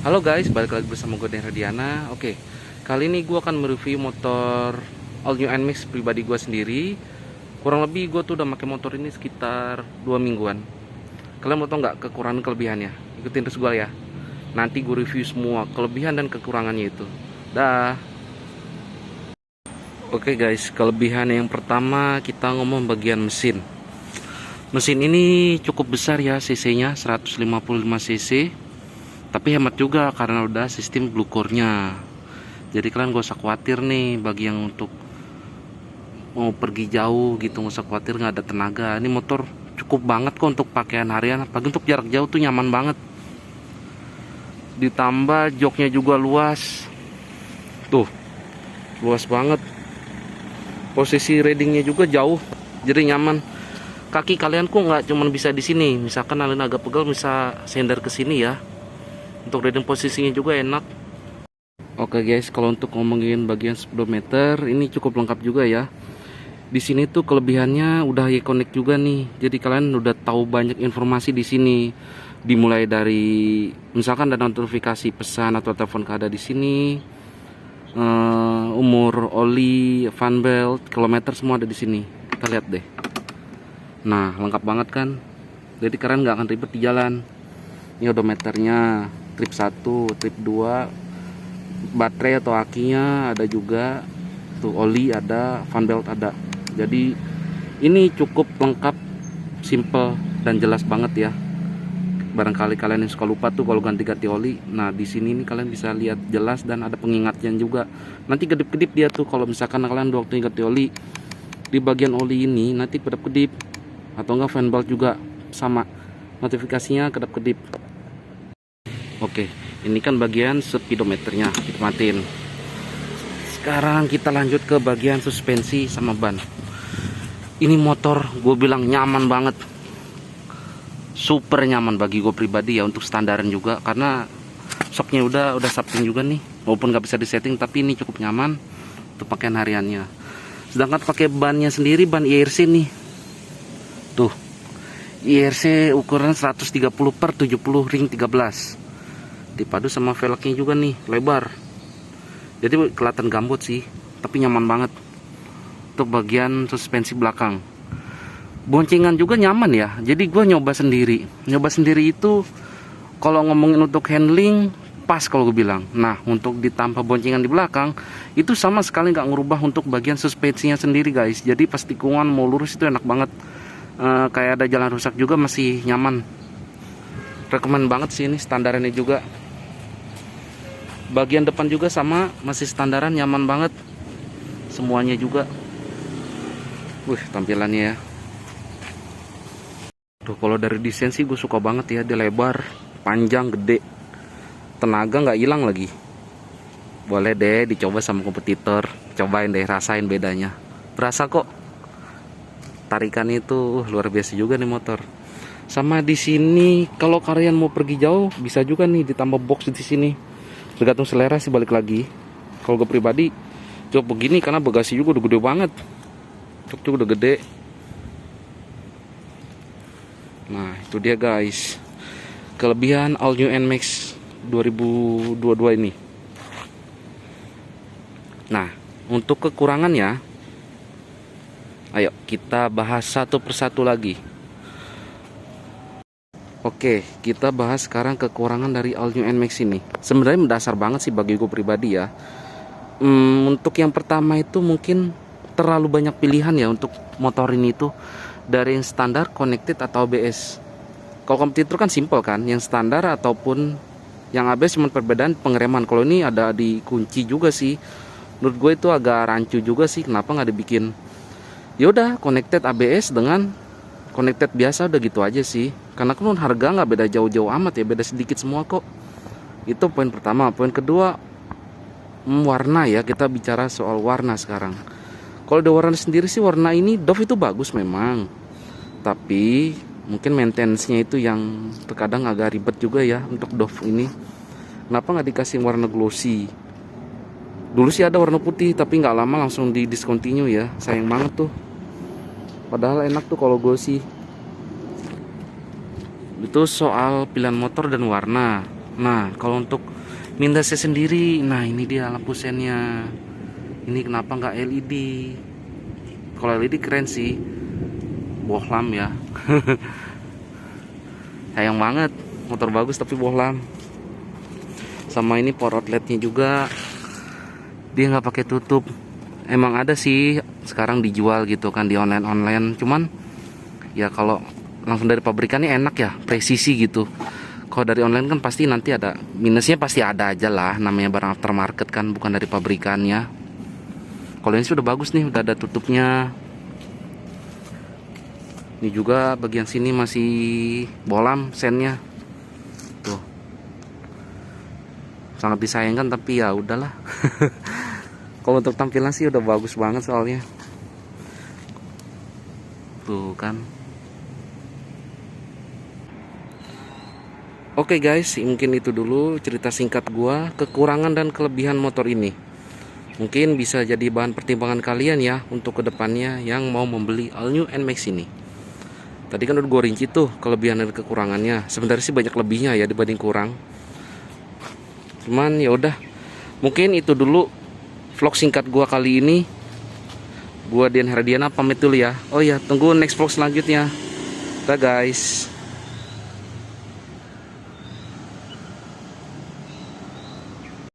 Halo guys, balik lagi bersama gue Den Radiana. Oke, kali ini gue akan mereview motor All New NMAX pribadi gue sendiri. Kurang lebih gue tuh udah pakai motor ini sekitar 2 mingguan. Kalian mau tau nggak kekurangan kelebihannya? Ikutin terus gue ya. Nanti gue review semua kelebihan dan kekurangannya itu. Dah. Oke guys, kelebihan yang pertama kita ngomong bagian mesin. Mesin ini cukup besar ya, cc-nya 155 cc. Tapi hemat juga karena udah sistem blue core-nya. Jadi kalian gak usah khawatir nih bagi yang untuk mau pergi jauh gitu, gak usah khawatir nggak ada tenaga. Ini motor cukup banget kok untuk pakaian harian, apalagi untuk jarak jauh tuh nyaman banget. Ditambah joknya juga luas. Tuh, luas banget. Posisi ridingnya juga jauh, jadi nyaman. Kaki kalian kok nggak cuman bisa di sini. Misalkan kalian agak pegal bisa sender ke sini ya. Untuk riding posisinya juga enak. Oke guys, kalau untuk ngomongin bagian speedometer ini cukup lengkap juga ya. Di sini tuh kelebihannya udah iconic juga nih. Jadi kalian udah tahu banyak informasi di sini. Dimulai dari misalkan ada notifikasi pesan atau telepon ada di sini. Umur oli, fan belt, kilometer semua ada di sini. Kita lihat deh. Nah, lengkap banget kan? Jadi kalian nggak akan ribet di jalan. Ini odometernya. Trip 1, trip 2, baterai atau akinya ada juga, tuh oli ada, fan belt ada. Jadi ini cukup lengkap, simple dan jelas banget ya. Barangkali kalian yang suka lupa tuh kalau ganti-ganti oli. Nah di sini nih kalian bisa lihat jelas dan ada pengingatnya juga. Nanti kedip-kedip dia tuh kalau misalkan kalian waktu ganti oli, di bagian oli ini nanti kedip-kedip, atau enggak fan belt juga sama notifikasinya kedip-kedip. Oke, ini kan bagian speedometernya, kita matiin. Sekarang kita lanjut ke bagian suspensi sama ban. Ini motor gue bilang nyaman banget, super nyaman bagi gue pribadi ya, untuk standaran juga. Karena shocknya udah saping juga nih, walaupun nggak bisa disetting, tapi ini cukup nyaman untuk pakaian hariannya. Sedangkan pakai bannya sendiri, ban IRC nih, tuh IRC ukuran 130 per 70 ring 13. Dipadu sama velgnya juga nih lebar, jadi kelihatan gambut sih, tapi nyaman banget. Untuk bagian suspensi belakang, boncengan juga nyaman ya. Jadi gue nyoba sendiri itu kalau ngomongin untuk handling pas kalau gue bilang. Nah untuk ditambah boncengan di belakang itu sama sekali nggak ngerubah untuk bagian suspensinya sendiri guys. Jadi pas tikungan mau lurus itu enak banget. Kayak ada jalan rusak juga masih nyaman. Rekomen banget sih ini, standarannya juga. Bagian depan juga sama, masih standaran, nyaman banget semuanya juga. Tampilannya ya. Tuh kalau dari desain sih gue suka banget ya, dia lebar, panjang, gede, tenaga nggak hilang lagi. Boleh deh dicoba sama kompetitor, cobain deh, rasain bedanya. Berasa kok tarikan itu luar biasa juga nih motor. Sama di sini kalau kalian mau pergi jauh bisa juga nih ditambah box di sini. Tergantung selera sih, balik lagi. Kalau gue pribadi coba begini karena bagasi juga udah gede banget. Truk juga udah gede. Nah, itu dia guys. Kelebihan All New NMAX 2022 ini. Nah, untuk kekurangannya, ayo kita bahas satu persatu lagi. Oke, kita bahas sekarang kekurangan dari All New NMAX ini. Sebenarnya mendasar banget sih bagi gue pribadi ya. Untuk yang pertama itu mungkin terlalu banyak pilihan ya untuk motor ini tuh. Dari yang standar, connected atau ABS. Kalau kompetitor kan simple kan, yang standar ataupun yang ABS cuma perbedaan pengereman. Kalau ini ada dikunci juga sih. Menurut gue itu agak rancu juga sih, kenapa nggak dibikin yaudah connected ABS dengan connected biasa, udah gitu aja sih. Karena kan harga nggak beda jauh-jauh amat ya, beda sedikit semua kok. Itu poin pertama. Poin kedua, warna ya. Kita bicara soal warna sekarang. Kalau di warna sendiri sih, warna ini Dove itu bagus memang, tapi mungkin maintenance-nya itu yang terkadang agak ribet juga ya untuk Dove ini. Kenapa nggak dikasih warna glossy? Dulu sih ada warna putih, tapi nggak lama langsung di discontinue ya. Sayang banget tuh. Padahal enak tuh kalau glossy. Itu soal pilihan motor dan warna. Nah, kalau untuk minusnya sendiri, nah ini dia lampu sennya. Ini kenapa nggak LED? Kalau LED keren sih, bohlam ya. Sayang banget, motor bagus tapi bohlam. Sama ini power outletnya juga, dia nggak pakai tutup. Emang ada sih sekarang dijual gitu kan di online, cuman ya kalau langsung dari pabrikannya enak ya, presisi gitu. Kalau dari online kan pasti nanti ada minusnya, pasti ada aja lah, namanya barang aftermarket kan, bukan dari pabrikannya. Kalau ini sudah bagus nih, udah ada tutupnya. Ini juga bagian sini masih bolam sennya. Tuh. Sangat disayangkan tapi ya udahlah. Kalau untuk tampilan sih udah bagus banget soalnya. Tuh kan. Oke guys, mungkin itu dulu cerita singkat gua kekurangan dan kelebihan motor ini. Mungkin bisa jadi bahan pertimbangan kalian ya untuk kedepannya yang mau membeli all new NMAX ini. Tadi kan udah gue rinci tuh kelebihan dan kekurangannya. Sebenarnya sih banyak lebihnya ya dibanding kurang. Cuman ya udah, mungkin itu dulu vlog singkat gua kali ini. Gua Dian Herdiana pamit dulu ya. Oh ya, tunggu next vlog selanjutnya. Dah guys.